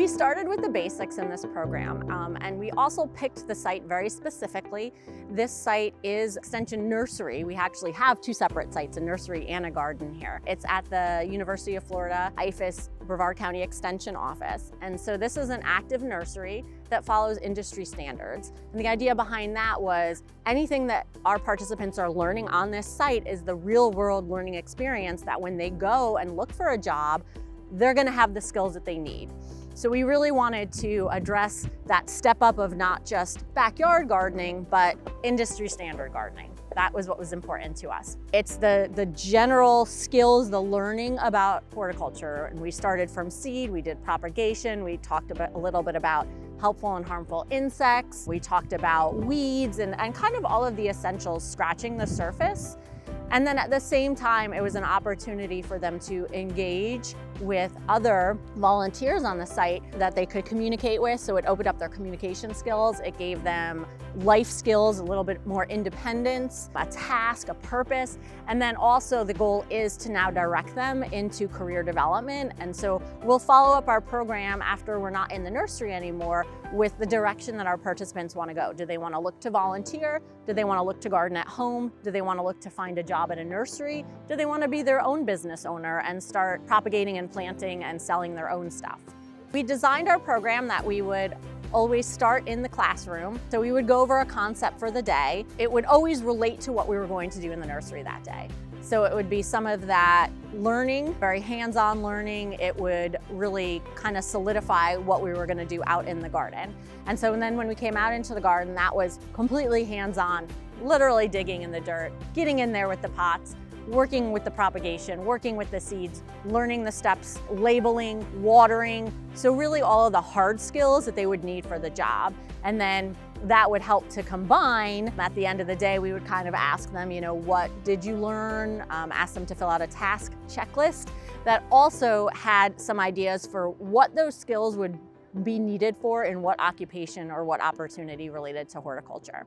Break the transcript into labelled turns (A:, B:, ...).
A: we started with the basics in this program, and we also picked the site very specifically. This site is Extension Nursery. We actually have two separate sites, a nursery and a garden here. It's at the University of Florida IFAS Brevard County Extension Office. And so this is an active nursery that follows industry standards. And the idea behind that was anything that our participants are learning on this site is the real world learning experience that when they go and look for a job, they're gonna have the skills that they need. So we really wanted to address that step up of not just backyard gardening, but industry standard gardening. That was what was important to us. It's the general skills, the learning about horticulture. And we started from seed, we did propagation, we talked about a little bit about helpful and harmful insects. We talked about weeds and kind of all of the essentials, scratching the surface. And then at the same time, it was an opportunity for them to engage with other volunteers on the site that they could communicate with. So it opened up their communication skills. It gave them life skills, a little bit more independence, a task, a purpose. And then also the goal is to now direct them into career development. And so we'll follow up our program after we're not in the nursery anymore with the direction that our participants want to go. Do they want to look to volunteer? Do they want to look to garden at home? Do they want to look to find a job at a nursery? Do they want to be their own business owner and start propagating and planting and selling their own stuff? We designed our program that we would always start in the classroom. So we would go over a concept for the day. It would always relate to what we were going to do in the nursery that day. So it would be some of that learning, very hands-on learning. It would really kind of solidify what we were going to do out in the garden. And so then when we came out into the garden, that was completely hands-on, literally digging in the dirt, getting in there with the pots, working with the propagation, working with the seeds, learning the steps, labeling, watering. So really all of the hard skills that they would need for the job. And then that would help to combine. At the end of the day, we would kind of ask them, you know, what did you learn? Ask them to fill out a task checklist that also had some ideas for what those skills would be needed for in what occupation or what opportunity related to horticulture.